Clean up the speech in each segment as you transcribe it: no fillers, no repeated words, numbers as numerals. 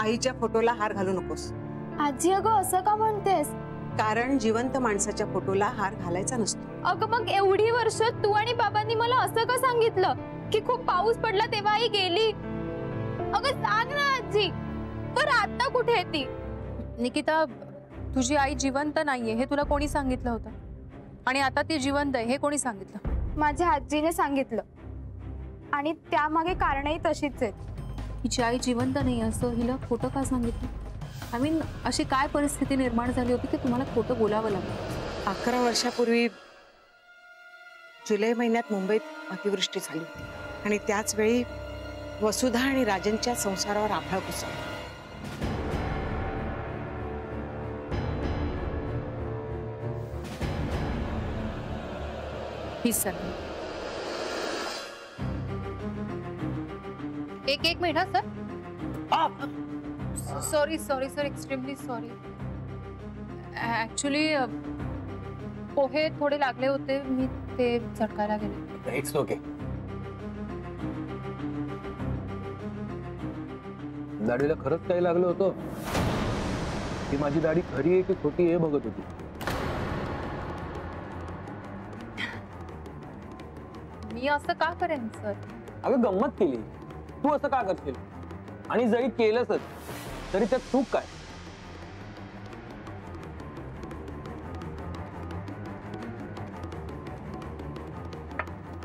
आईच्या फोटोला हार घालू नकोस। आजी अगं असं का म्हणतेस? कारण जिवंत माणसाच्या फोटोला हार घालायचा नसतो। अगं मग एवढी वर्ष तू आणि बाबांनी मला असं का सांगितलं की खूप पाऊस पडला तेव्हा आई गेली? अगं सांग ना आजी, पर आता कुठे आहे ती? निकिता, तुझी आई जिवंत नाहीये हे तुला कोणी सांगितलं होतं? आणि आता ती जिवंत आहे हे कोणी सांगितलं? माझ्या आजीने सांगितलं, आणि त्यामागे कारणही तशीच आहेत। हिची आई जिवंत नाही असं हिला खोटं का सांगितलं? आय मीन अशी काय परिस्थिती निर्माण झाली होती की तुम्हाला खोटं बोलावं लागलं? 11 वर्षापूर्वी जुलै महिन्यात मुंबईत अतिवृष्टी झाली होती आणि त्याच वेळी वसुधा आणि राजनच्या संसारावर आभाळ कोसळलं। ही सर एक minute sir. Sorry sorry sir, extremely sorry. Actually pohe थोडे लागले होते, मी ते झटकायला गेले। It's okay. दाढीला खरंच काही लागलं होतं? ती माझी दाढी खरी आहे की खोटी आहे बघत होती? मी असं का करेन सर? अगं गंमत केली, तू असं का करशील? आणि जरी केलंच तरी त्यात चूक काय?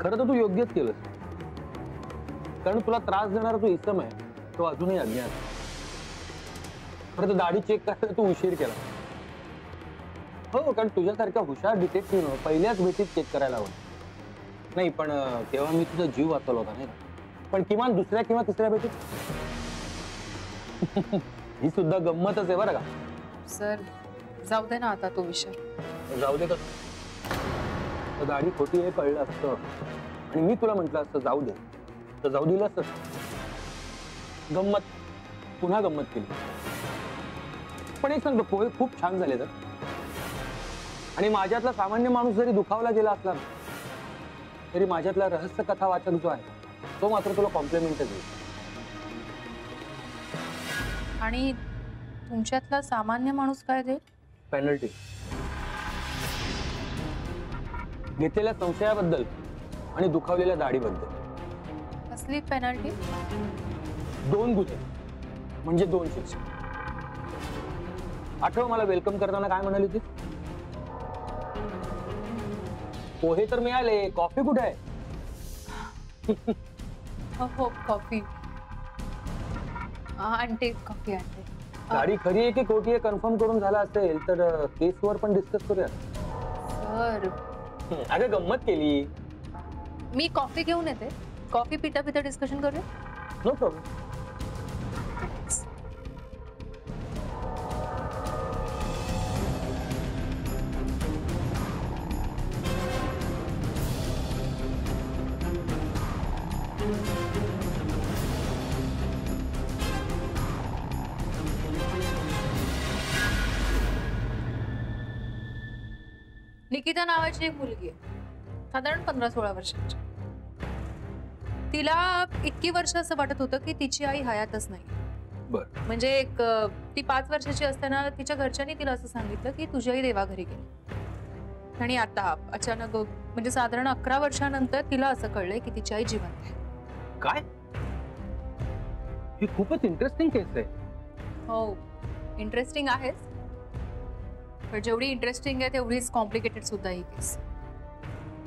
खरं तर तू योग्यच केलंस, कारण तुला त्रास देणारा जो इसम आहे तो अजूनही अज्ञात। खरं तर दाढी चेक करायला तू उशीर केला। हो, कारण तुझ्यासारख्या हुशार डिटेक्टिव्हनं पहिल्याच भेटीत चेक करायला हवं। नाही पण तेव्हा मी तुझा जीव वाचवला होता नाही का? पण किमान दुसऱ्या किंवा तिसऱ्या भेटीत ही सुद्धा गंमतच आहे बरं का? सर जाऊ दे ना आता तो विषय। जाऊ दे कसं? दाढी खोटी आहे कळलं असतं आणि मी तुला म्हटलं असतं जाऊ दे, तर जाऊ दिलं असतं। गंमत, पुन्हा गंमत केली। पण एक सांगतो, पोहे खूप छान झाले तर, आणि माझ्यातला सामान्य माणूस जरी दुखावला गेला असला तरी माझ्यातला रहस्य कथा वाचक जो आहे तो मात्र तुला कॉम्प्लिमेंटच देईल। आणि तुमच्यातला सामान्य माणूस काय देईल? पेनल्टी। घेतलेल्या संशयाबद्दल आणि दुखावलेल्या दाढीबद्दल। कसली पेनल्टी? 2 गुन्हे म्हणजे 2 शिक्षा। आठव मला वेलकम करताना काय म्हणाली होती? पोहे तर मिळाले, कॉफी कुठे आहे? हो कॉफी आणते, कॉफी आणते। गाडी खरी आहे की खोटी आहे कन्फर्म करून झाला असेल तर केसवर पण डिस्कस करूया। सर अगं गंमत केली। मी कॉफी घेऊन येते, कॉफी पिता पिता डिस्कशन करूया। No problem. निकिता नावाची एक मुलगी आहे, साधारण 15-16 वर्षांची। तिला इतकी वर्ष असं वाटत होतं की तिची आई हयातच नाही। बरं, म्हणजे एक ती 5 वर्षाची असताना तिच्या घरच्यांनी तिला असं सांगितलं की तुझी आई देवाघरी गेली, आणि आता अचानक म्हणजे साधारण 11 वर्षानंतर तिला असं कळलंय की तिची आई जिवंत आहे। काय? ही खूपच इंटरेस्टिंग केस आहे। हो, इंटरेस्टिंग आहेच, पण जेवढी इंटरेस्टिंग आहे तेवढीच कॉम्प्लिकेटेड सुद्धा ही केस।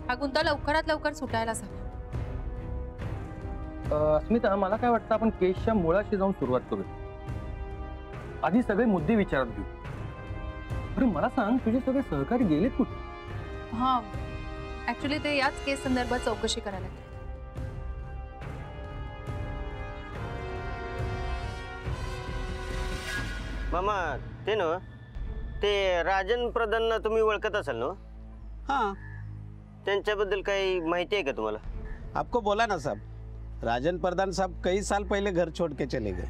हा गुंता लवकरात लवकर सुटायलाच हवा। अस्मिता, मला काय वाटतं आपण केसच्या मुळाशी जाऊन सुरुवात करूया। आधी सगळे मुद्दे विचारात घेऊ। अरे मला सांग, तुझे सगळे सहकारी गेलेत कुठे? हा, ऍक्च्युली ते याच केस संदर्भात चौकशी करायला गेले। मामा ते न ते राजन प्रधान तुम्ही ओळखत असाल ना? हाँ, त्यांच्याबद्दल काही माहिती आहे का तुम्हाला? आपको बोला ना साहब, राजन प्रधान साहब कई साल पहले घर छोड़ के चले गए।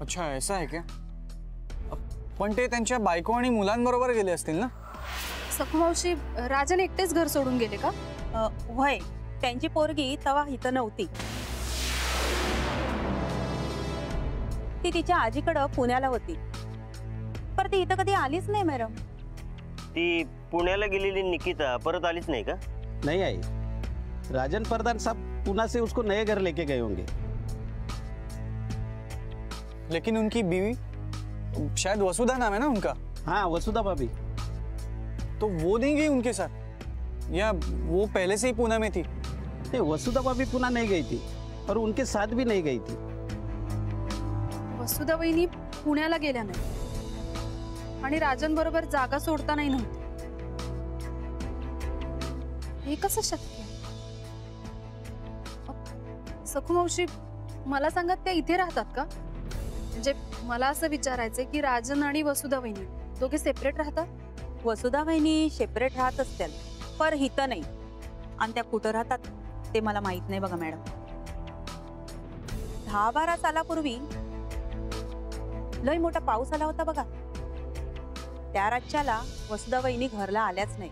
अच्छा, ऐसा है क्या? पण ते त्यांच्या बायको आणि मुलांबरोबर गेले असतील ना? सखू मावशी, राजन एकटेच घर सोडून गेले का? वय त्यांची पोरगी तवा इथं नव्हती. ती तिच्या आजीकडं पुण्याला होती, पर ती इथं कधी आलीच नाही मॅडम. ती पुण्याला गेलेली निकिता परत आलीच नाही का? नहीं आई. राजन प्रधान साहब पुणे से उसको नए घर लेके गए होंगे. लेकिन उनकी बीवी शायद वसुधा नाम है ना उनका? हाँ, वसुधा भाभी. तो वो नहीं गई उनके साथ, या वो पहले से ही पुणे में थी? नहीं, वसुधा भाभी पुणे नहीं गई थी और उनके साथ भी नहीं गई थी. वसुधा वहिनी पुण्याला गेल्या नाही आणि राजन बरोबर जागा सोडता नाही नव्हती. हे कसं शक्य? सखू मावशी, मला सांगा, त्या इथे राहतात का? म्हणजे मला असं विचारायचंय की राजन आणि वसुधा वहिनी दोघे सेपरेट राहतात? वसुधा वहिनी सेपरेट राहत असतील, पर हिथं नाही. आणि त्या कुठं राहतात ते मला माहित नाही बघा मॅडम. 10-12 सालापूर्वी लय मोठा पाऊस आला होता बघा. त्या राज्याला वसुधा वहिनी घरला आल्याच नाही.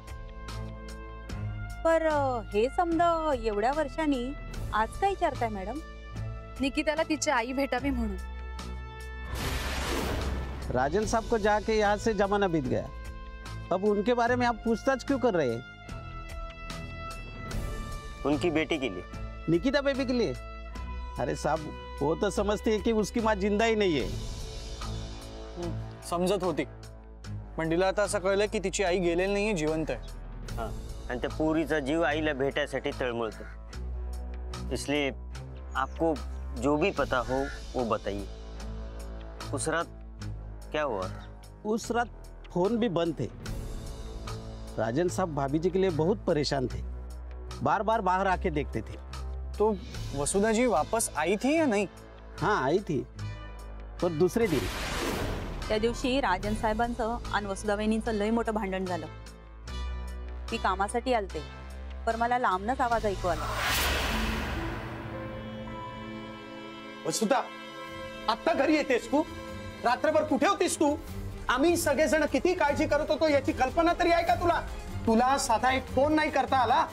पर हे समजा एवढ्या वर्षांनी आज काय विचारताय मॅडम? निकिताला तिची आई भेटावी म्हणून. राजन साहब को जाके यहाँ से जमाना बीत गया. अब उनके बारे में आप पूछताछ क्यों कर रहे हैं? उनकी बेटी के लिए. निकिता बेबी के लिए? अरे साहब, वो तो समझती है कि उसकी माँ जिंदा ही नहीं है. समजत होती, पण तिला आता असं कळलं की तिची आई गेलेली नाहीये, जिवंत आहे. हाँ, आणि त्या पोरीचा जीव आईला भेटायसाठी तळमळतो. इसलिए आपको जो भी पता हो वो बताइए. उस रात क्या हुआ? उस रात फोन भी बंद थे. राजन साहब भाभी जी के लिए बहुत परेशान थे. बार बार बाहर आके देखते थे. तो वसुधा जी वापस आई थी या नहीं? हाँ, आई थी, पर दूसरे दिन. त्या दिवशी राजन साहेबांचं आणि वसुधा वहिनींचं लय मोठं भांडण झालं. मी कामासाठी आलते, पर मला लांबनच आवाज ऐकू आला. वसुधा, आता घरी येतेस तू? रात्रभर कुठे होतीस तू? आम्ही सगळेजण किती काळजी करत होतो याची कल्पना तरी आहे का तुला? तुला साधा एक फोन नाही करता आला?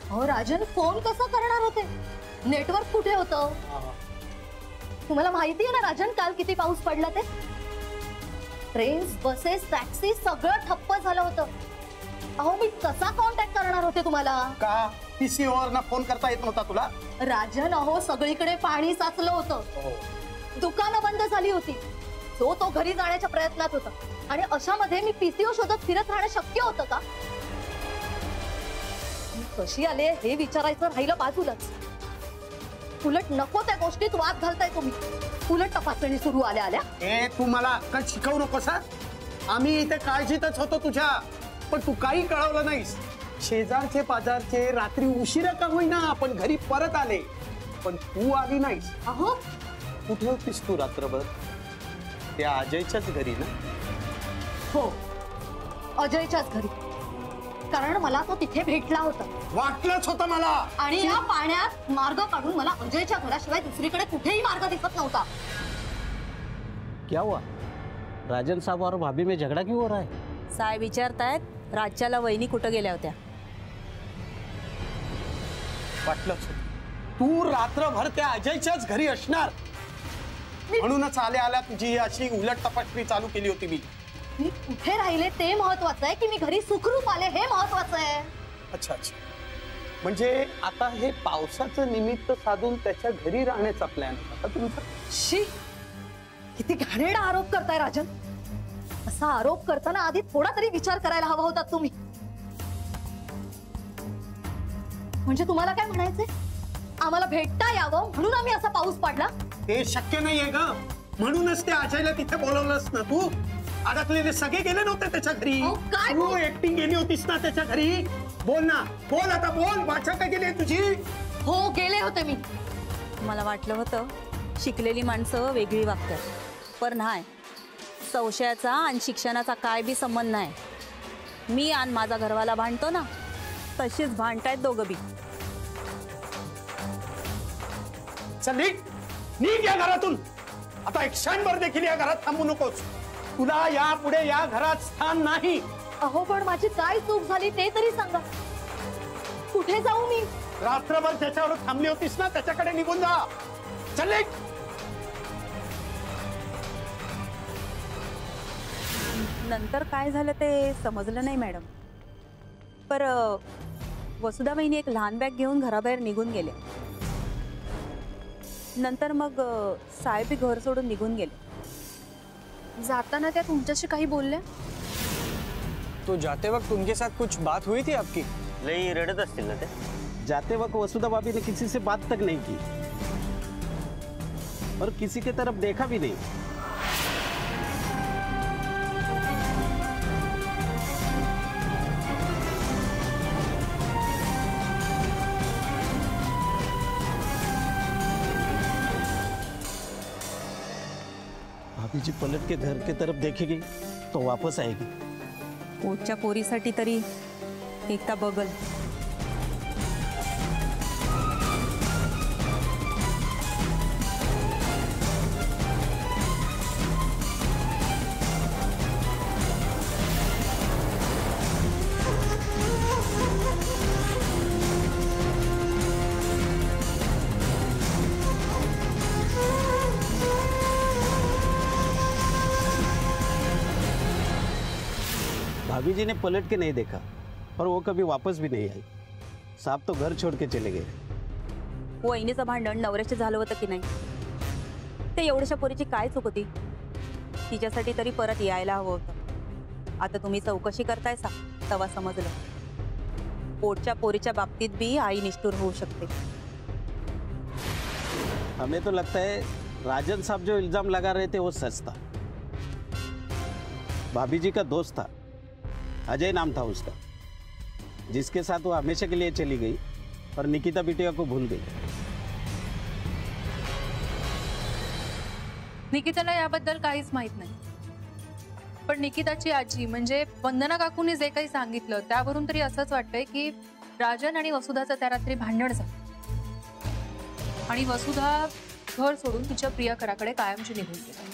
अहो राजन, फोन कसं करणार होते? नेटवर्क कुठे होतं? तुम्हाला माहिती आहे ना राजन, काल किती पाऊस पडला ते? ट्रेन्स, बसेस, टॅक्सी सगळं ठप्प झालं होतं. अहो मी कसा कॉन्टॅक्ट करणार होते तुम्हाला? का पीसीओवर ना फोन करता येत नव्हता तुला? राजन, अहो सगळीकडे पाणी साचलं होतं. दुकानं बंद झाली होती. तो घरी जाण्याच्या प्रयत्नात होता आणि अशामध्ये मी पीसीओ शोधत फिरत राहणं शक्य होतं का? मी कशी आले हे विचारायचं राहिलं बाजूलाच. उलट नको त्या गोष्टीत वाद घालताय तुम्ही. उलट तपासणी सुरू आल्या आल्या. ए, तू मला अक्कल शिकवू नकोस. आम्ही इथे काळजीतच होतो तुझ्या, पण तू काही कळवलं नाहीस. शेजारचे पाजारचे रात्री उशिरा का होईना आपण घरी परत आले, पण तू आली नाहीस. अहो कुठे होतीस तू रात्रभर? त्या अजयच्याच घरी ना? हो, अजयच्याच घरी. कारण मला तो तिथे भेटला होता. वाटलंच होतं मला. आणि या पाण्यात मार्ग काढून मला अजयच्या घराशिवाय दुसरीकडे कुठेही मार्ग दिसत नव्हता. क्या हुआ? राजन साहब और भाभी में झगड़ा क्यों हो रहा है? साहेब विचारतायत राज्याला वहिनी कुठं गेल्या होत्या. वाटलंच होतं. तू रात्रभर त्या अजयच्याच घरी असणार, म्हणूनच आल्या आल्या तुझी अशी उलट तपासणी चालू केली होती मी. मी कुठे राहिले ते महत्वाचं आहे की मी घरी सुखरूप आले हे महत्वाचं आहे. अच्छा अच्छा, म्हणजे आता हे पावसाचं निमित्त साधून त्याच्या घरी राहण्याचा प्लॅन होता तुमचा? शी, किती घाणेरडा आरोप करताय राजन. असा आरोप करताना आधी थोडा तरी विचार करायला हवा होता तुम्ही. म्हणजे तुम्हाला काय म्हणायचंय? आम्हाला भेटता यावं म्हणून आम्ही असा पाऊस पडला? ते शक्य नाहीये ग, म्हणूनच ते अजयला तिथे बोलवलंस ना तू. अडकलेले सगळे गेले नव्हते त्याच्या घरी. काय तू एकटी गेली होतीस ना त्याच्या घरी. बोल ना, बोल आता बोल. वाचा काय गेली तुझी? हो गेले होते मी. मला वाटलं होतं शिकलेली माणसं वेगळी वागतात, पण नाही. संशयाचा आणि शिक्षणाचा काय बी संबंध नाही. मी आणि माझा घरवाला भांडतो ना, तशीच भांडतायत दोघं बी. चल निघ या घरातून. आता एक क्षणभर देखील या घरात थांबू नकोस. तुला यापुढे या घरात स्थान नाही. अहो पण माझी काय चूक झाली ते तरी सांगा. कुठे जाऊ मी? रात्रभर त्याच्यावर थांबली होतीस ना, त्याच्याकडे निघून जा. चल निघ. नंतर काय झालं ते समजलं नाही मॅडम. पर वसुधा वहिनी एक लहान बॅग घेऊन घराबाहेर निघून गेले. नंतर मग साहेब घर सोडून निघून गेले. जाताना त्या तुमच्याशी काही बोलल्या? तो जाते वक्त उनके साथ कुछ बात हुई थी आपकी? लई रडत असतील ना ते. जाते वक्त वसुधा भाभी ने किसी से बात तक नहीं की और किसी की तरफ देखा भी नहीं. भाभी जी पलट के घर की तरफ देखेगी तो वापस आएगी. पोटच्या पोरीसाठी तरी एकदा बघल. भाभी जी ने पलट के नहीं देखा और वो कभी वापस भी नहीं आई. साहब तो घर छोड़ के चले गए. वहिनीचं भांडण नवऱ्याशी झालं होतं की नाही, ते एवढ्याशा पोरीची काय चूक होती? तिच्यासाठी तरी परत यायला हवं होतं. आता तुम्ही चौकशी करताय सा तेव्हा समजलं. पोटच्या पोरीच्या बाबतीत बी आई निष्ठुर होऊ शकते. हमें तो लगता है राजन साहब जो इल्जाम लगा रहे थे वो सच था. भाभी जी का दोस्त था, अजय नाम था उसका, जिसके साथ वो हमेशा के लिए चली गई और निकिता बिटिया को भूल गई. निकिताला याबद्दल काहीच माहित नाही, पण निकिताची आजी म्हणजे वंदना काकूने जे काही सांगितलं त्यावरून तरी असंच वाटतंय की राजन आणि वसुधाचं त्या रात्री भांडण झालं आणि वसुधा घर सोडून तिच्या प्रियकराकडे कायमची निघून गेली.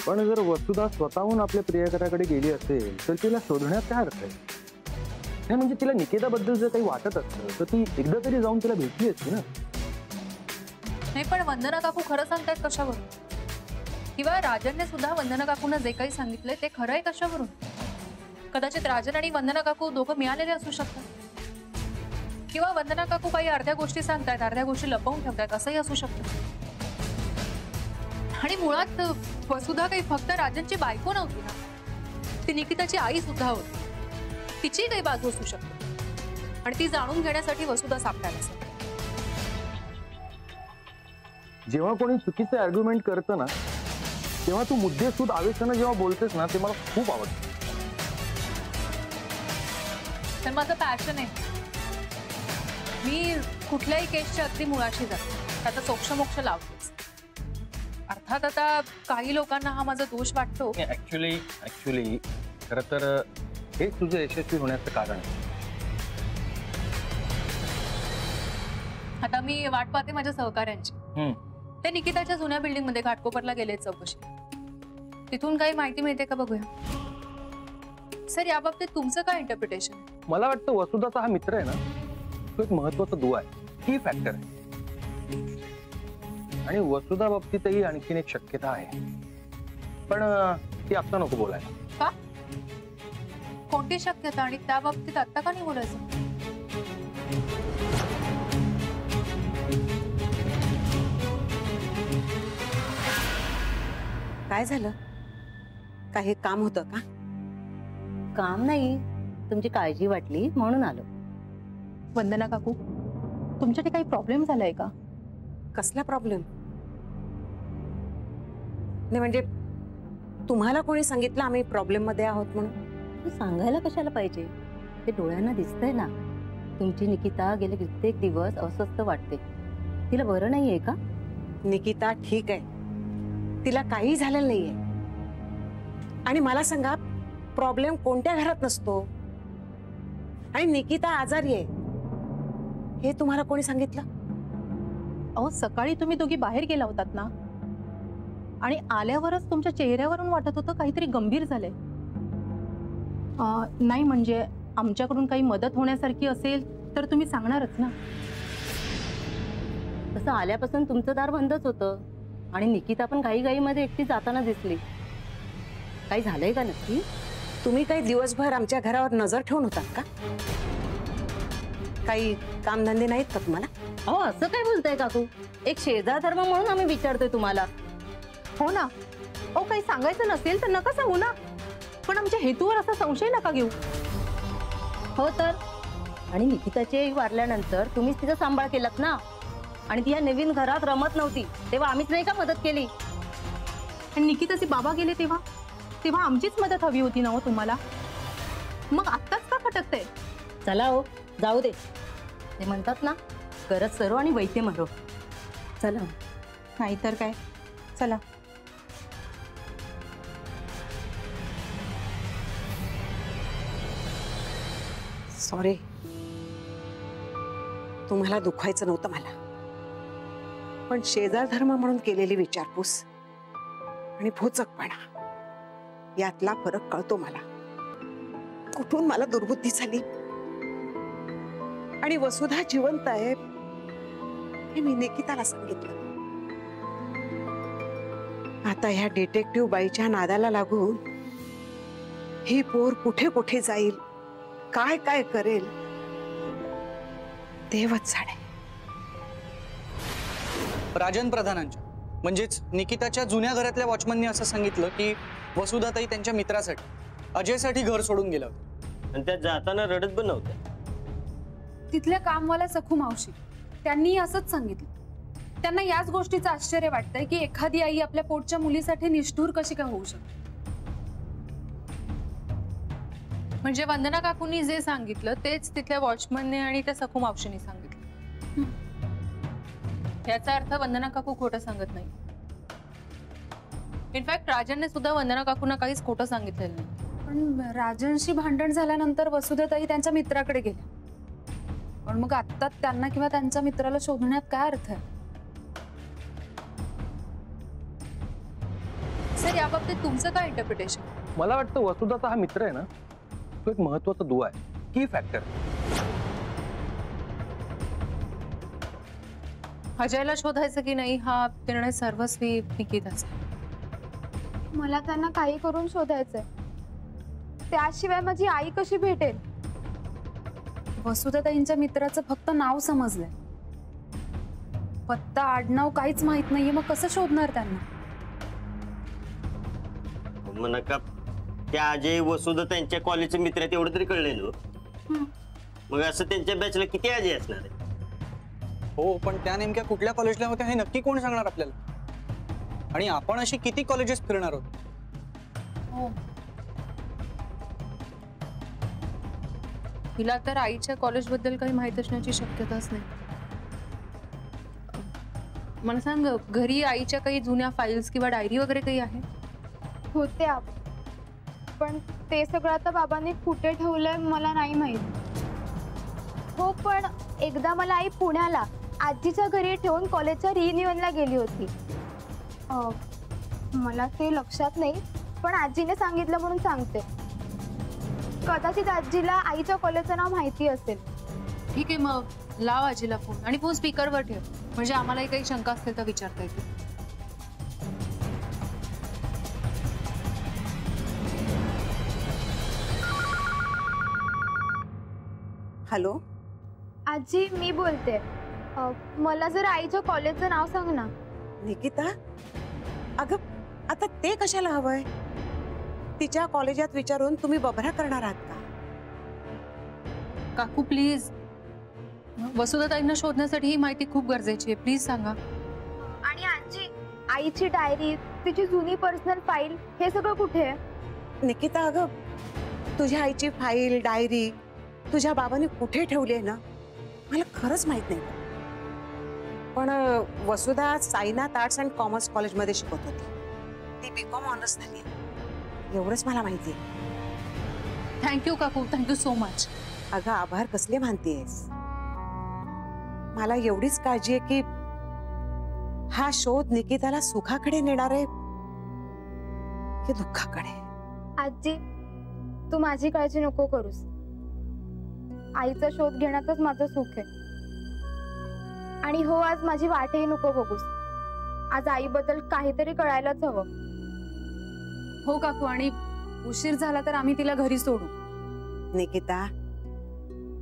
पण जर वसुधा स्वतःहून आपल्या प्रियकराकडे गेली असेल तर तिला शोधण्यात काय अर्थ आहे? नाही म्हणजे तिला निकिताबद्दल जर काही वाटत असतं तर ती एकदा तरी जाऊन तिला भेटली असती ना. नाही पण वंदना काकू खरं सांगतायत कशावरून? किंवा राजनने सुद्धा वंदना काकूंना जे काही सांगितलंय ते खरं आहे कशावरून? कदाचित राजन आणि वंदना काकू दोघं मिळालेले असू शकतात, किंवा वंदना काकू काही अर्ध्या गोष्टी सांगतायत, अर्ध्या गोष्टी लपवून ठेवतायत, असंही असू शकतं. आणि मुळात वसुधा काही फक्त राजनची बायको नव्हती ना, ती निकिताची आई सुद्धा होती. तिची काही बाजू असू शकते आणि ती जाणून घेण्यासाठी वसुधा सापडायला असेल. जेव्हा कोणी चुकीचे आर्ग्युमेंट करतं ना तेव्हा तू मुद्देसूद आवेशानं जेव्हा बोलतेस ना ते मला खूप आवडतं. तर माझं पॅशन आहे. मी कुठल्याही केसच्या अगदी मुळाशी जाते, त्याचा सोक्षमोक्ष लावतेच. अर्थात आता काही लोकांना हा माझा दोष वाटतो. ऍक्च्युली खरं तर हे तुझं यशस्वी होण्याचं कारण आहे. आता मी वाट पाहते माझ्या सहकाऱ्यांची. ते निकिताच्या जुन्या बिल्डिंग मध्ये घाटकोपरला गेले चौकशी. तिथून काही माहिती मिळते का बघूया. सर याबाबतीत तुमचं काय इंटरप्रिटेशन? मला वाटतं वसुधाचा हा मित्र आहे ना तो एक महत्वाचा दुवा आहे, की फॅक्टर आहे. आणि वसुधा बाबतीतही आणखीन एक शक्यता आहे, पण ती आता नको बोलायला. का? कोणती शक्यता आणि त्या बाबतीत आता का नाही बोलायचं? काय झालं? काही काम होतं का? काम नाही, तुमची काळजी वाटली म्हणून आलो. वंदना काकू, तुमच्याकडे काही प्रॉब्लेम झालाय का? कसला प्रॉब्लेम? नाही म्हणजे तुम्हाला कोणी सांगितलं आम्ही प्रॉब्लेम मध्ये आहोत म्हणून? तू सांगायला कशाला पाहिजे? ते डोळ्यांना दिसतंय ना. तुमची निकिता गेले कित्येक दिवस अस्वस्थ वाटते. तिला बरं नाहीये का? निकिता ठीक आहे, तिला काही झालेलं नाहीये. आणि मला सांगा, प्रॉब्लेम कोणत्या घरात नसतो? आणि निकिता आजारी आहे हे तुम्हाला कोणी सांगितलं? अहो सकाळी तुम्ही दोघी बाहेर गेला होतात ना, आणि आल्यावरच तुमच्या चेहऱ्यावरून वाटत होतं काहीतरी गंभीर झालंय. नाही म्हणजे आमच्याकडून काही मदत होण्यासारखी असेल तर तुम्ही सांगणारच ना. तसं आल्यापासून तुमचं दार बंदच होतं आणि निकिता पण घाईघाईमध्ये एकटी जाताना दिसली. काही झालंय का नक्की? तुम्ही काही दिवसभर आमच्या घरावर नजर ठेवून होतात का? काही कामधंदे नाहीत का तुम्हाला? अहो असं काय बोलताय काकू? एक शेजार धर्म म्हणून आम्ही विचारतोय तुम्हाला. हो ना. अहो काही सांगायचं नसेल तर नका सांगू ना, पण आमच्या हेतूवर असा संशय नका घेऊ. हो तर. आणि निकिताची आई वारल्यानंतर तुम्हीच तिचा सांभाळ केलात ना, आणि ती या नवीन घरात रमत नव्हती तेव्हा आम्हीच नाही का मदत केली? आणि निकिताचे बाबा गेले तेव्हा तेव्हा आमचीच मदत हवी होती ना हो तुम्हाला. मग आत्ताच का खटकतंय? चला हो जाऊ दे. ते म्हणतात ना, गरज सरो आणि वैते मरो. चला. नाहीतर काय. चला. सॉरी, तुम्हाला दुखवायचं नव्हतं मला, पण शेजार धर्म म्हणून केलेली विचारपूस आणि भोचकपणा यातला फरक कळतो मला. कुठून मला दुर्बुद्धी झाली. आणि वसुधा जिवंत आहे हे मी निकिताला सांगितलं. आता ह्या डिटेक्टिव्ह बाईच्या नादाला लागून ही पोर कुठे कुठे जाईल, काय काय करेल, देवच जाणे. राजन प्रधानांच्या म्हणजेच निकिताच्या जुन्या घरातल्या वॉचमनने असं सांगितलं की वसुधाताई त्यांच्या मित्रासाठी अजयसाठी घर सोडून गेला होता आणि त्या जाताना रडत पण नव्हत्या. तिथल्या कामवाल्या सखू मावशी त्यांनी असंच सांगितलं. त्यांना याच गोष्टीचं आश्चर्य वाटतंय की एखादी आई आपल्या पोटच्या मुलीसाठी निष्ठुर कशी काय होऊ शकते. म्हणजे वंदना काकूंनी जे सांगितलं तेच तिथल्या वॉचमनने आणि त्या सखू मावशीने सांगितलं. याचा अर्थ वंदना काकू खोटं सांगत नाही. इनफॅक्ट राजनने सुद्धा वंदना काकूंना काहीच खोटं सांगितलेलं नाही. पण राजनशी भांडण झाल्यानंतर वसुधाताई त्यांच्या मित्राकडे गेल्या. पण मग आता त्यांना किंवा त्यांच्या मित्राला शोधण्यात काय अर्थ आहे? सर, याबाबतीत तुमचं काय इंटरप्रिटेशन? मला वाटतं वसुधाचा हा मित्र आहे ना, तो एक महत्वाचा दुवा आहे, की फॅक्टर. अजयला शोधायचं की नाही हा निर्णय सर्वस्वी निकिताचा. मला त्यांना काही करून शोधायचंय, त्याशिवाय माझी आई कशी भेटेल? वसुधाताईंच्या मित्राचं फक्त नाव समजलंय, पत्ता आडनाव काहीच माहित नाहीये. मग कसं शोधणार त्यांना? मग नका त्या अजय वसुधा त्यांच्या कॉलेजचे मित्र आहेत एवढं तरी कळलंय ना. मग असं त्यांच्या बॅचला किती अजय असणार आहे? हो, पण त्या नेमक्या कुठल्या कॉलेजला होत्या हे नक्की कोण सांगणार आपल्याला? आणि आपण अशी किती कॉलेजेस फिरणार आहोत? हो, हिला तर आईच्या कॉलेजबद्दल काही माहित असण्याची शक्यताच नाही. मला सांग, घरी आईच्या काही जुन्या फाईल्स किंवा डायरी वगैरे काही आहे? होत्या, पण ते सगळं आता बाबांनी कुठे ठेवलंय मला नाही माहित. हो, पण एकदा मला आई पुण्याला आजीच्या घरी ठेवून कॉलेजच्या रियुनियनला गेली होती. मला ते लक्षात नाही, पण आजीने सांगितलं म्हणून सांगते. कदाचित आजीला आईच्या कॉलेजचं नाव माहिती असेल. ठीक आहे, मग लाव आजीला फोन आणि फोन स्पीकरवर ठेव, म्हणजे आम्हालाही काही शंका असतील तर विचारता येतील. हॅलो आजी, मी बोलते. मला जर आईच्या कॉलेजचं नाव सांग ना. निकिता, अगं आता ते कशाला हवंय? तिच्या कॉलेजात विचारून तुम्ही बभरा करणार आहात का? काकू प्लीज, वसुधाताईंना शोधण्यासाठी ही माहिती खूप गरजेची आहे. प्लीज सांगा. आणि आजी, आईची डायरी, तिची जुनी पर्सनल फाईल, हे सगळं कुठे आहे? निकिता, अगं तुझ्या आईची फाईल डायरी तुझ्या बाबांनी कुठे ठेवली आहे ना, मला खरंच माहित नाही. पण Vasudha Sainath arts and commerce कॉलेजमध्ये शिकवत होती. ती बीकॉम ऑनर्स झाली, एवढंच मला माहिती आहे. थँक्यू काकू, थँक्यू सो मच. अगं आभार कसले मानतेस? मला एवढीच काळजी आहे की हा शोध निकिताला सुखाकडे नेणार आहे की दुःखाकडे. आजी, तू माझी काळजी नको करूस. आईचा शोध घेण्यातच माझं सुख आहे. आणि हो, आज माझी वाटही नको बघूस. आज आईबद्दल काहीतरी कळायलाच हवं. हो काकू, आणि उशीर झाला तर आम्ही तिला घरी सोडू. निकिता,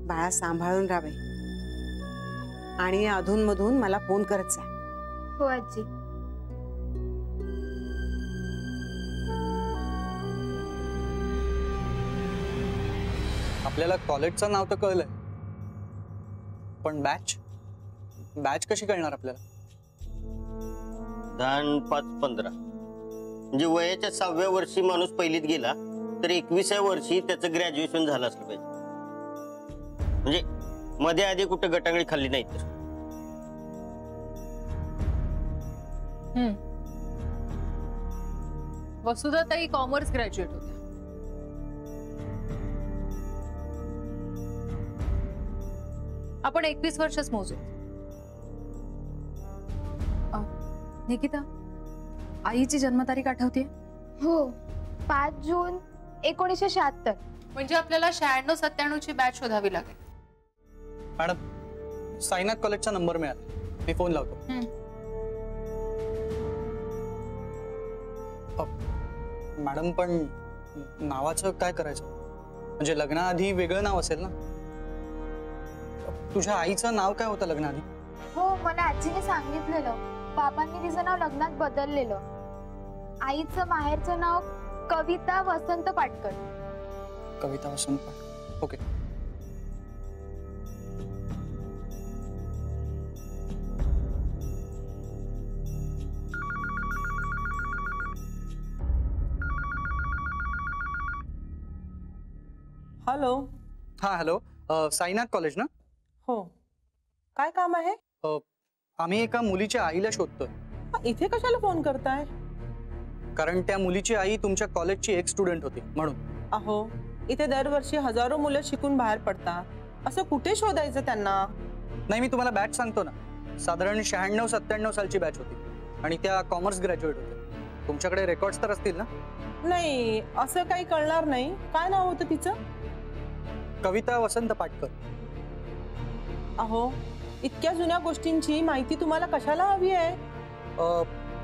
बाळा सांभाळून राहावे आणि अधूनमधून मला फोन करत जा. हो आजी. आपल्याला कॉलेजचं नाव तर कळलंय, पण बॅच बॅच कशी कळणार आपल्याला? 10-5-15 म्हणजे वयाच्या 6व्या वर्षी माणूस पहिलीत गेला तर 21व्या वर्षी त्याचं ग्रॅज्युएशन झालं असलं पाहिजे. म्हणजे मध्ये आधी कुठं गटांगळी खाल्ली नाही तर. वसुधाताई कॉमर्स ग्रॅज्युएट होत्या. आपण 21 वर्षच मोजू. निकिता, आईची जन्मतारीख आठवते? हो, 5 जून 1976. म्हणजे आपल्याला 96-97 ची बॅच शोधावी लागेल. मॅडम, साईनाथ कॉलेजचा नंबर मिळाला, मी फोन लावतो. मॅडम, पण नावाचं काय करायचं? म्हणजे लग्नाआधी वेगळं नाव असेल ना? तुझ्या आईचं नाव काय होतं लग्नाआधी? हो, मला आजीने सांगितलेलं. बाबांनी तिचं नाव लग्नात बदललेलं. आईचं माहेरचं नाव कविता वसंत पाटकर. कविता वसंत पाटकर, ओके. हॅलो. हा, हॅलो. साईनाथ कॉलेज ना? हो, काय काम आहे? आम्ही एका मुलीच्या आईला शोधतोय. इथे कशाला फोन करताय? कारण त्या मुलीची आई तुमच्या कॉलेजची एक स्टुडंट होती म्हणून. अहो, इथे दरवर्षी हजारो मुलं शिकून बाहेर पडतात. असं कुठे शोधायचं त्यांना? नाही, मी तुम्हाला बॅच सांगतो ना. साधारण 96-97 सालची बॅच होती आणि त्या कॉमर्स ग्रॅज्युएट होत्या. तुमच्याकडे रेकॉर्ड्स तर असतील ना? नाही, असं काही कळणार नाही. काय नाव होतं तिचं? कविता वसंत पाटकर. अहो, इतक्या जुन्या गोष्टींची माहिती तुम्हाला कशाला हवी आहे?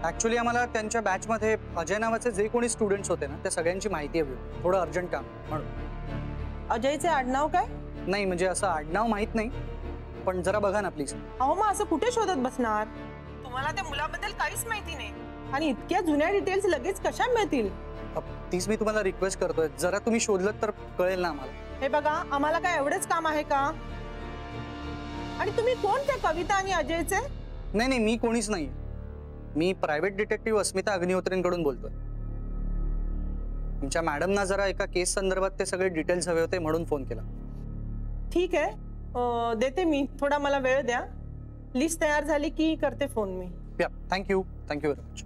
ऍक्च्युली आम्हाला त्यांच्या बॅच मध्ये अजय नावाचे जे कोणी स्टुडंट्स होते ना, त्या सगळ्यांची माहिती हवी. थोडं अर्जंट काम म्हणून. अजयचे आडनाव काय? नाही, म्हणजे असं आडनाव माहित नाही, पण जरा बघा ना प्लीज. अहो, मग असं कुठे शोधत बसणार? तुम्हाला त्या मुलाबद्दल काहीच माहिती नाही आणि इतक्या जुन्या डिटेल्स लगेच कशा मिळतील? तीच मी तुम्हाला रिक्वेस्ट करतोय, जरा तुम्ही शोधलं तर कळेल ना आम्हाला. हे बघा, आम्हाला काय एवढेच काम आहे का? आणि तुम्ही कोण त्या कविता आणि अजयचे? नाही नाही, मी कोणीच नाही. मी प्रायव्हेट डिटेक्टिव्ह अस्मिता अग्निहोत्रेंकडून बोलतोय. तुमच्या मॅडमना जरा एका केस संदर्भात ते सगळे डिटेल्स हवे होते म्हणून फोन केला. ठीक आहे, देते मी. थोडा मला वेळ द्या. लिस्ट तयार झाली की करते फोन मी. या, थँक्यू व्हेरी मच.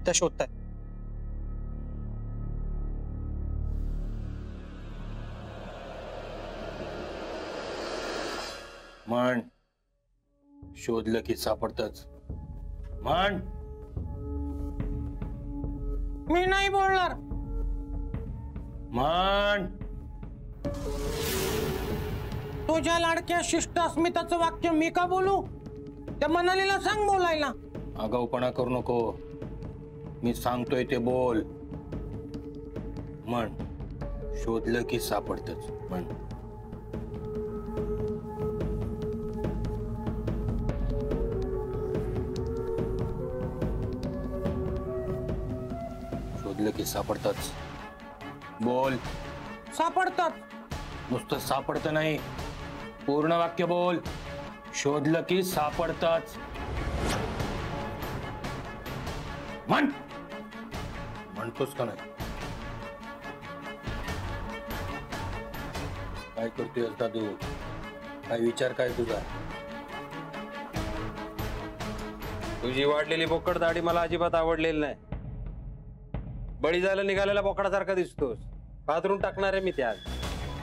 त्या शोधताय. म्हण, शोधलं की सापडतच. म्हण. मी नाही बोलणार. म्हण. तुझ्या लाडक्या शिष्ट अस्मिताचं वाक्य मी का बोलू? त्या मनालीला सांग बोलायला. आगाऊपणा करू नको, मी सांगतोय ते बोल. म्हण, शोधलं की सापडतच. म्हण. शोधलं की सापडतच. बोल. सापडतात. नुसतं सापडतं नाही, पूर्ण वाक्य बोल. शोधलं की सापडतच. म्हण. म्हणतोस का नाही? काय करतोय दादू? काय विचार काय तुझा? तुझी वाढलेली बोकड दाढी मला अजिबात आवडलेली नाही. बळी झालं निघालेला बोकडासारखा दिसतोस. पाथरून टाकणार आहे मी त्या.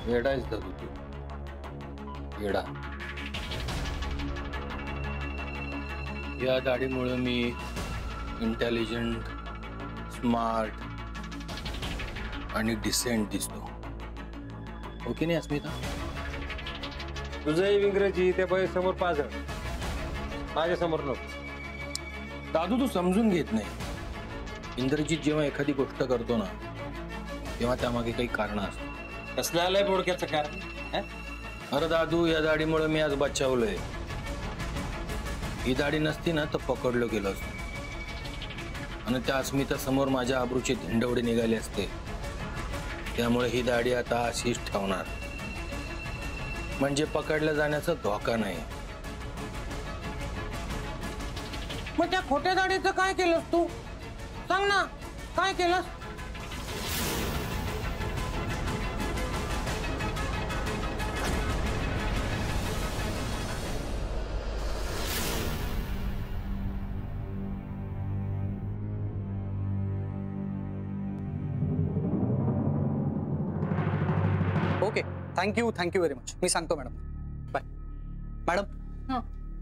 येडा आहेस दादू तू, येडा. या दाढीमुळे मी इंटेलिजंट, स्मार्ट आणि डिसेंट दिसतो. हो की नाही अस्मिता? तुझंही इंग्रजी त्या बाई समोर पाझळ, माझ्या समोर नको. दादू तू समजून घेत नाही. इंद्रजीत जेव्हा एखादी गोष्ट करतो ना तेव्हा त्यामागे काही कारण असतं. कसलं आलंय बोडक्याचं कारण? अरे दादू, या दाढीमुळे मी आज बचावलोय. ही दाढी नसती ना तर पकडलो गेलो असतो आणि त्या अस्मिता समोर माझ्या आबरूचे धिंडवडे निघाले असते. त्यामुळे ही दाढी आता अशीच ठेवणार, म्हणजे पकडल्या जाण्याचा धोका नाही. मग त्या खोट्या दाढीचं काय केलंस तू? सांग ना, काय केलंस? Okay, thank you very much. मी सांगतो मॅडम. बाय. मॅडम,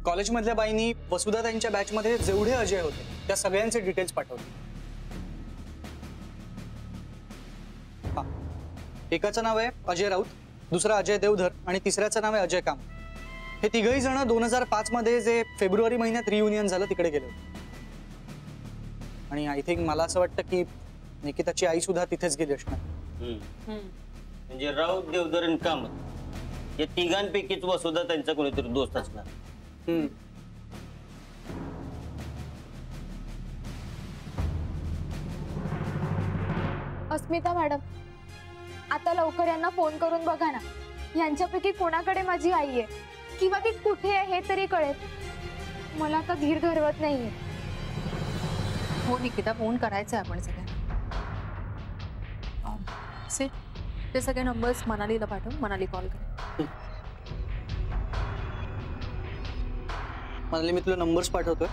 कॉलेजमधल्या बाईंनी वसुधा त्यांच्या बॅचमध्ये जेवढे अजय होते त्या सगळ्यांचे डिटेल्स पाठवले. हा, एकाचं नाव आहे अजय राऊत, दुसरा अजय देवधर आणि तिसऱ्याचं नाव आहे अजय काम. हे तिघही जण 2005 मध्ये जे फेब्रुवारी महिन्यात रियुनियन झालं तिकडे गेले होते. आणि आय थिंक मला असं वाटतं की निकिताची आई सुद्धा तिथेच गेली असणार. म्हणजे राऊत, देवधर आणि कामत या तिघांपैकीच वसुधा त्यांचा कोणीतरी दोस्त असणार. अस्मिता मॅडम, आता लवकर यांना फोन करून बघा ना. यांच्यापैकी कोणाकडे माझी आई आहे किंवा ती कुठे आहे हे तरी कळेल. मला आता धीर धरवत नाहीये. हो निकिता, फोन करायचा आहे आपण सगळ्यांना. सिट, ते सगळे नंबर्स मनालीला पाठव, मनाली कॉल कर. मनाली, मी तुला नंबर्स पाठवतोय.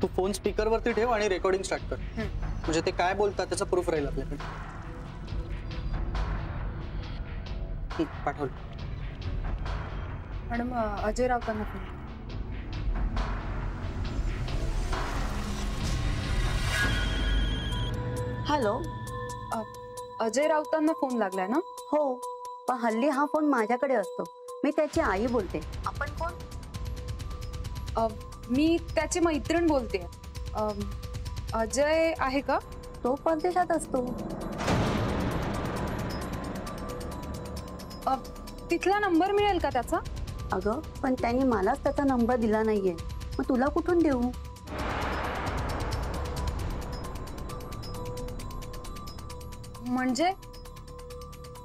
तू फोन स्पीकरवरती ठेव आणि रेकॉर्डिंग स्टार्ट कर. म्हणजे ते काय बोलतात त्याचा प्रूफ राहील आपल्याकडे. पाठवलं. मॅडम, अजय राऊतांना फोन. हॅलो, अजय राऊतांना फोन लागलाय ना? हो, पण हल्ली हा फोन माझ्याकडे असतो. मी त्याची आई बोलते. आपण कोण? मी त्याची मैत्रीण बोलते. अजय आहे का? तो परदेशात असतो. तिथला नंबर मिळेल का त्याचा? अगं, पण त्यांनी मलाच त्याचा नंबर दिला नाहीये. मग तुला कुठून देऊ? म्हणजे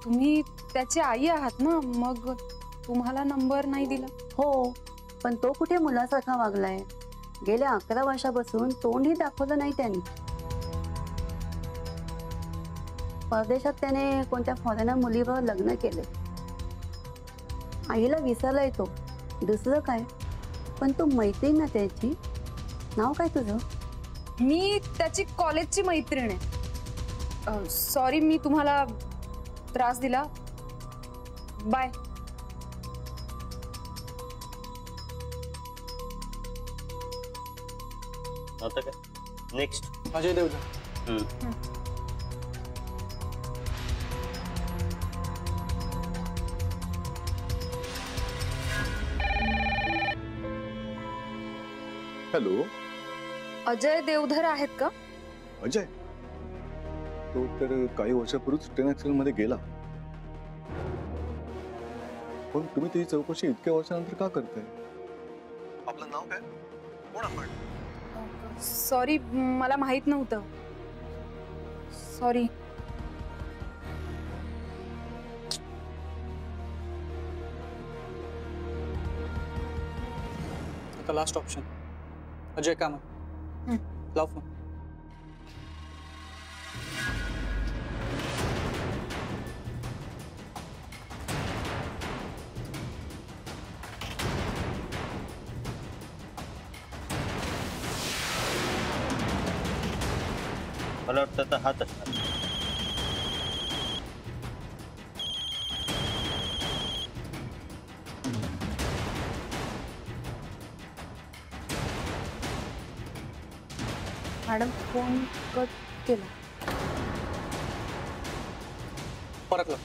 तुम्ही त्याची आई आहात ना, मग तुम्हाला नंबर नाही दिला? हो, पण तो कुठे मुलासारखा वागलाय. गेल्या 11 वर्षापासून तोंडही दाखवलं नाही त्यांनी. परदेशात त्याने कोणत्या फॉरेनर मुलीवर लग्न केले. आईला विसरलाय तो, दुसरं काय. पण तू मैत्रीण ना त्याची. नाव काय तुझं? मी त्याची कॉलेजची मैत्रीण आहे. सॉरी, मी तुम्हाला त्रास दिला. बाय. आता काय नेक्स्ट? अजय देवधर. हॅलो, अजय देवधर आहेत का? अजय? तो तर काही वर्षापूर्वीच ट्रेन ऍक्सिडेंट मध्ये गेला. पण तुम्ही त्याची चौकशी इतक्या वर्षानंतर का करताय? आपलं नाव काय? कोण आपण? सॉरी, मला माहित नव्हतं. सॉरी. आता लास्ट ऑप्शन अजय कामत. लाव फोन. मला वाटतं तर हात असणार. मॅडम, फोन कट केला. परत लाव.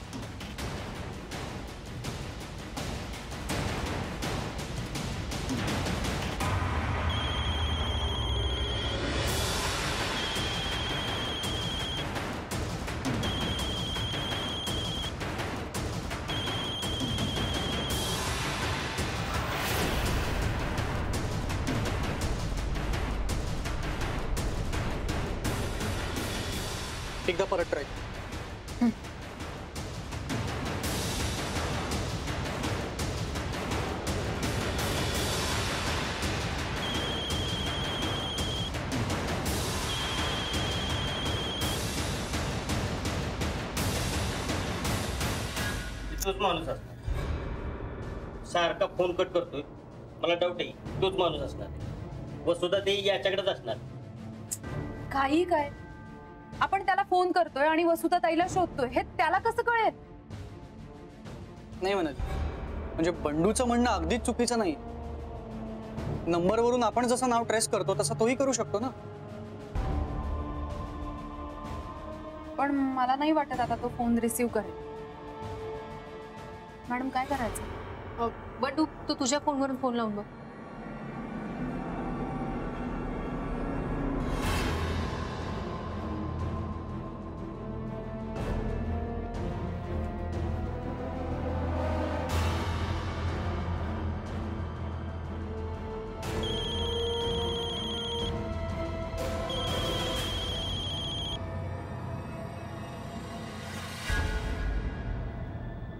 एकदा परत ट्राय. तोच माणूस असणार. सारखा फोन कट करतोय. मला डाऊट आहे तोच माणूस असणार. वसुधा ते याच्याकडेच असणार. काही काय आपण त्याला फोन करतोय आणि वसुधा ताईला शोधतोय हे त्याला कसं कळेल? नाही म्हणत. म्हणजे बंडूचं म्हणणं अगदीच चुकीचं नाही. नंबरवरून आपण जसं नाव ट्रेस करतो तसं तोही करू शकतो ना. पण मला नाही वाटत आता तो फोन रिसीव्ह करेल. मॅडम काय करायचं? बंडू तू तुझ्या फोनवरून फोन लावून बघ.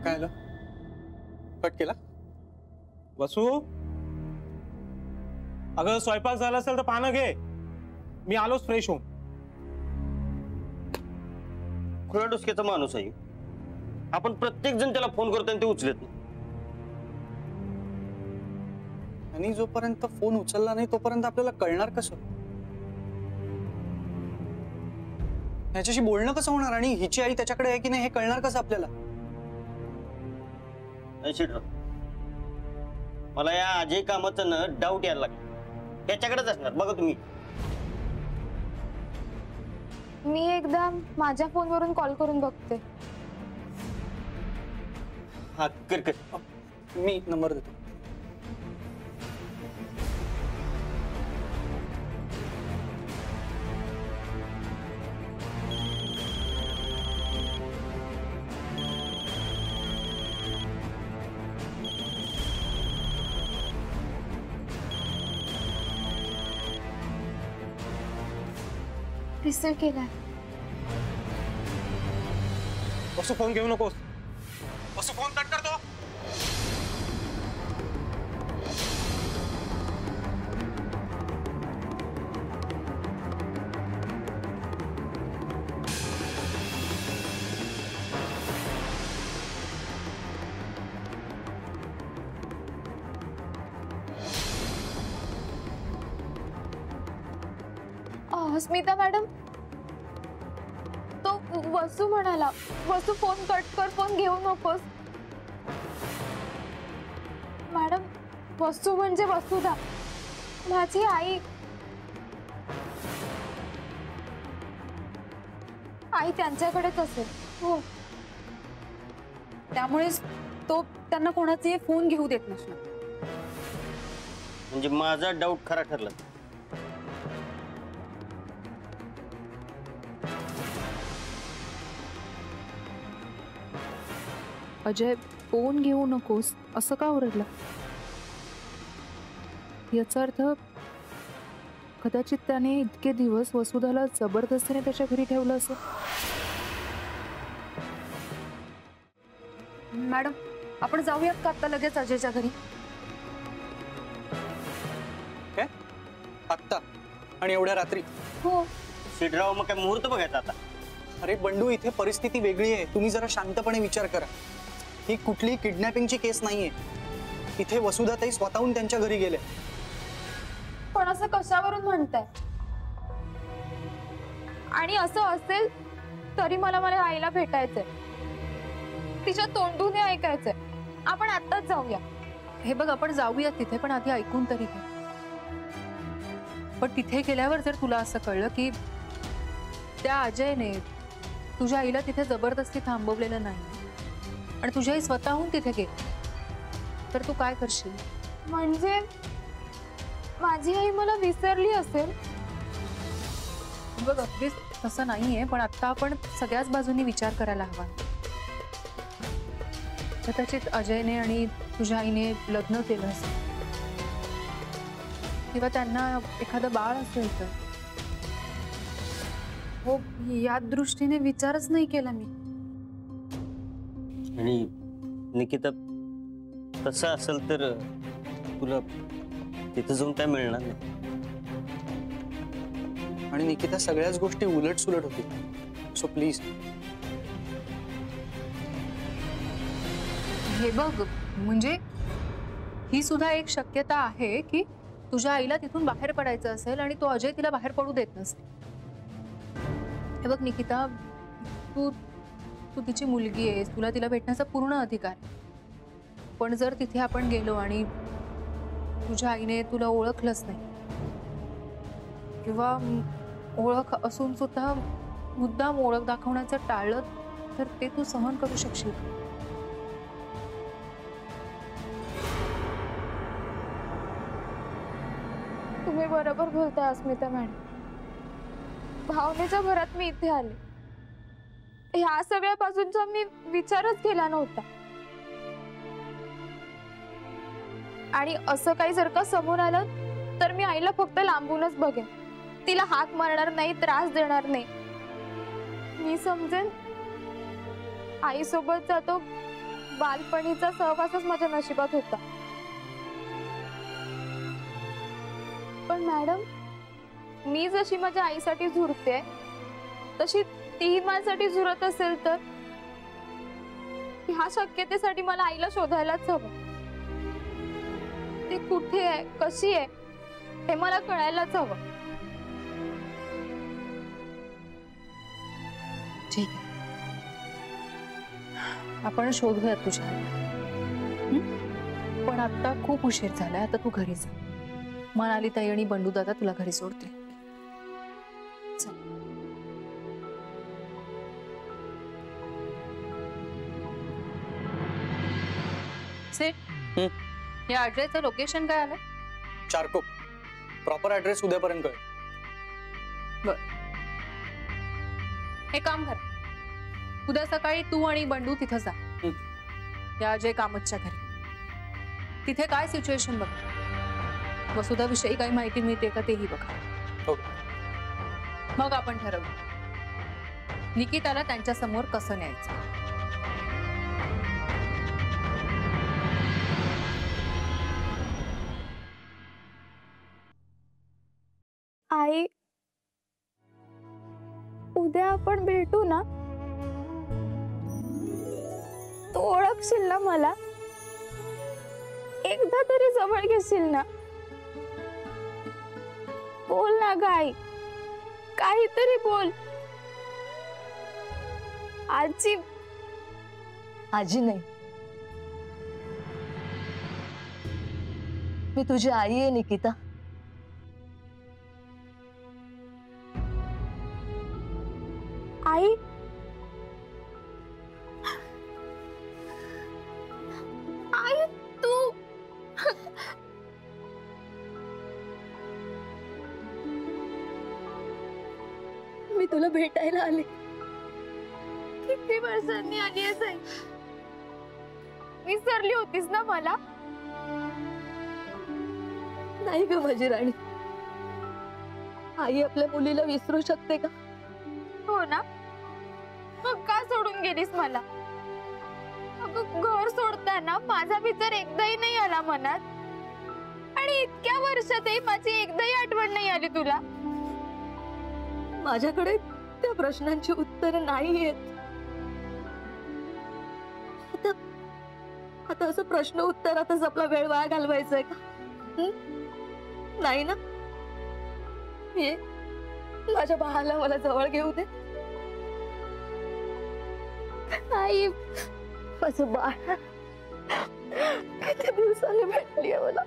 काय आलं? कट केला? वसू, अगं स्वयंपाक झाला असेल तर पानं घे. मी आलोच फ्रेश होऊन. खुला डोसक्याचा माणूस आहे. आपण प्रत्येक जण त्याला फोन करतो आणि ते उचलत नाही. आणि जोपर्यंत फोन उचलला नाही तोपर्यंत आपल्याला कळणार कसं? ह्याच्याशी बोलणं कसं होणार? आणि हिची आई त्याच्याकडे आहे की नाही हे कळणार कसं आपल्याला? मला या अजय कामाचं ना डाऊट यायला लागला. त्याच्याकडेच असणार बघा तुम्ही. मी एकदा माझ्या फोनवरून कॉल करून बघते. हा कर कर. मी नंबर देतो. रिसीव्ह केलाय. वसू फोन घेऊ नकोस. वसू फोन कट करतो. स्मिता मॅडम, तो वसू म्हणाला, वसू फोन कट कर, फोन घेऊ नकोस. मॅडम, वसू म्हणजे वसुधा, माझी आई. आई त्यांच्याकडेच असेल. हो, त्यामुळेच तो त्यांना कोणाचे फोन घेऊ देत नसणार. म्हणजे माझा डाऊट खरा ठरला. अजय, फोन घेऊ नकोस असं का ओरडला? याचा अर्थ कदाचित त्याने इतके दिवस वसुधाला जबरदस्तीने त्याच्या घरी ठेवलं असं. मॅडम, आपण जाऊयात का आता लगेच अजयच्या घरी? काय आत्ता आणि एवढ्या रात्री? हो. शिडराव, मग काय मुहूर्त बघायचा आता? अरे बंडू, इथे परिस्थिती वेगळी आहे. तुम्ही जरा शांतपणे विचार करा. ही कुठली किडनॅपिंगची केस नाहीये. इथे वसुधाताई स्वतःहून त्यांच्या घरी गेले. पण असं कशावरून म्हणताय? आणि असं असेल तरी मला माझ्या आईला भेटायचंय, तिच्या तोंडून ऐकायचंय. आपण आत्ताच जाऊया. हे बघ, आपण जाऊया तिथे, पण आधी ऐकून तरी घे. पण तिथे गेल्यावर जर तुला असं कळलं की त्या अजयने तुझ्या आईला तिथे जबरदस्ती थांबवलेलं नाही आणि तुझी आई स्वतःहून तिथे गेली, तर तू काय करशील? म्हणजे माझी आई मला विसरली असेल? बघ, अगदीच तसं नाहीये, पण आता आपण सगळ्याच बाजूनी विचार करायला हवा. कदाचित अजयने आणि तुझ्या आईने लग्न केलं असेल किंवा त्यांना एखादं बाळ असेल तर. हो, या दृष्टीने विचारच नाही केला मी. आणि निकिता, तसं असेल तर तुला तिथं जाऊन काय मिळणार नाही. आणि निकिता, सगळ्याच गोष्टी उलट सुलट होतील, सो प्लीज. हे बघ, म्हणजे ही सुद्धा एक शक्यता आहे की तुझ्या आईला तिथून बाहेर पडायचं असेल आणि तो अजय तिला बाहेर पडू देत नसेल. हे बघ निकिता, तू तू तिची मुलगी आहेस, तुला तिला भेटण्याचा पूर्ण अधिकार आहे. पण जर तिथे आपण गेलो आणि तुझ्या आईने तुला ओळखलंच नाही किंवा ओळख असून सुद्धा मुद्दाम ओळख दाखवण्याचं टाळलं, तर ते तू सहन करू शकशील? तुम्ही बरोबर बोलताय अस्मिता मॅडम. भावनेच्या भरात मी इथे आले. ह्या सगळ्या बाजूंचा मी विचारच केला नव्हता. आणि असं काही जर का समोर आलं तर मी आईला फक्त लांबूनच बघेन, तिला हाक मारणार नाही, त्रास देणार नाही. मी समजेन आईसोबतचा तो बालपणीचा सहवासच माझ्या नशिबात होता. पण मॅडम, मी जशी माझ्या आईसाठी झुरते तशी तीही माझ्यासाठी झुरत असेल तर ह्या शक्यतेसाठी मला आईला शोधायलाच हवं. ती कुठे आहे, कशी आहे, हे मला कळायलाच हवं. ठीक आहे, आपण शोधूयात तुझ्या आईला. पण आता खूप उशीर झालाय, आता तू घरी जा. मनाली ताई आणि बंडू दादा तुला घरी सोडतील. या अड्रेसचं लोकेशन काय आलं? चारकोप. प्रॉपर ऍड्रेस उद्यापर्यंत कळेल. बर, हे काम कर, उद्या सकाळी तू आणि बंडू तिथं जा, या अजय कामतच्या घरी. तिथे काय सिच्युएशन बघ, वसुधाविषयी काही माहिती मिळते का तेही बघा. मग आपण ठरवू निकिताला त्यांच्या समोर कसं न्यायचं. आई, उद्या आपण भेटू ना? तू ओळखशील ना मला? एकदा तरी जवळ घेशील ना? बोल ना ग आई, काहीतरी बोल. आजी. आजी नाही, मी तुझी आई आहे निकिता. आई, आई तू. मी तुला भेटायला आले. किती वर्षांनी आली आहेस आई? विसरली होतीस ना मला? नाही ग माझी राणी, आई आपल्या मुलीला विसरू शकते का? हो ना, मग का सोडून गेलीस मला? घर सोडताना माझा विचार एकदाही नाही आला मनात, आणि इतक्या वर्षातही माझी एकदाही आठवण नाही आली तुला? माझ्याकडे त्या प्रश्नांची उत्तर नाही आहेत. आता असं प्रश्न उत्तरातच आपला वेळ वाया घालवायचा आहे का? नाही ना. ये, माझ्या बाळाला मला जवळ घेऊ दे. आई, माझं बाळ किती दिवसांनी भेटली आहे मला.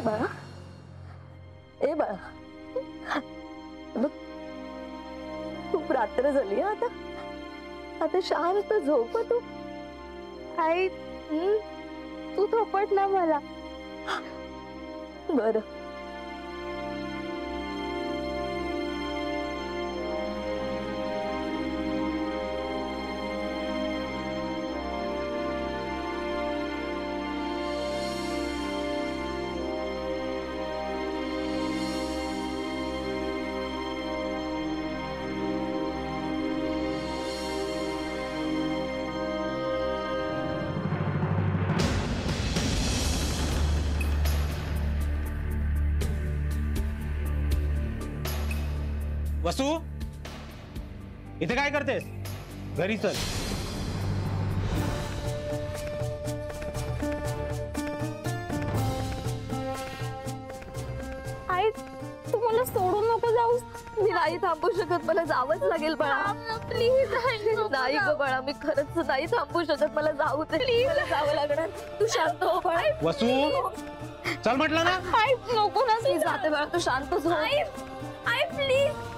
बाळा, ए बाळा, बघ, खूप रात्र झाली आता. आता शांत झोप तू. आई तू थोपट ना मला. बरं. वसू, इथे काय करतेस? घरी चल. आई, तू मला सोडून नको जाऊस. मी नाही थांबू शकत, मला जावंच लागेल बाळा. प्लीज. नाही ग बाळा, मी खरंच नाही थांबू शकत, मला जाऊ दे. मला जावं लागणार. तू शांत हो बाळा. वसू, चल म्हटलं ना. आई नको ना, मी जाते बाळा, तू शांत हो. आई, आई प्लीज.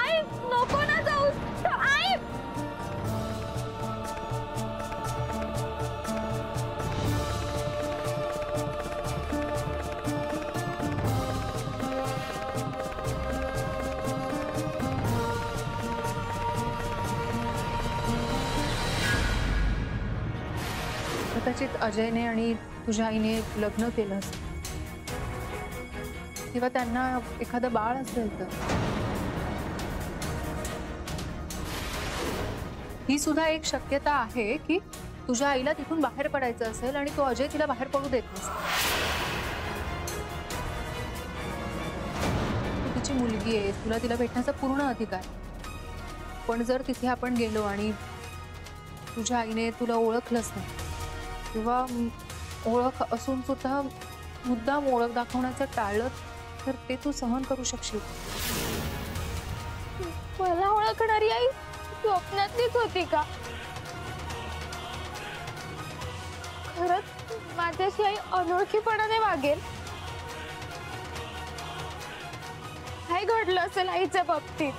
आई नको ना जाऊस. आई. कदाचित अजयने आणि तुझ्या आईने लग्न केलं असेल किंवा त्यांना एखादं बाळ असेल तर ही सुद्धा एक शक्यता आहे की तुझ्या आईला तिथून बाहेर पडायचं असेल आणि तो अजय तिला बाहेर पडू देत नसेल. तू तिची मुलगी आहे, तुला तिला भेटण्याचा पूर्ण अधिकार. पण जर तिथे आपण गेलो आणि तुझ्या आईने तुला ओळखलंच नाही किंवा ओळख असून सुद्धा मुद्दाम ओळख दाखवण्याचं टाळलं तर ते तू सहन करू शकशील. मला ओळखणारी आई स्वप्नातलीच होती का? खरंच माझ्याशी आई अनोळखीपणाने वागेल? काय घडलं असेल आईच्या बाबतीत?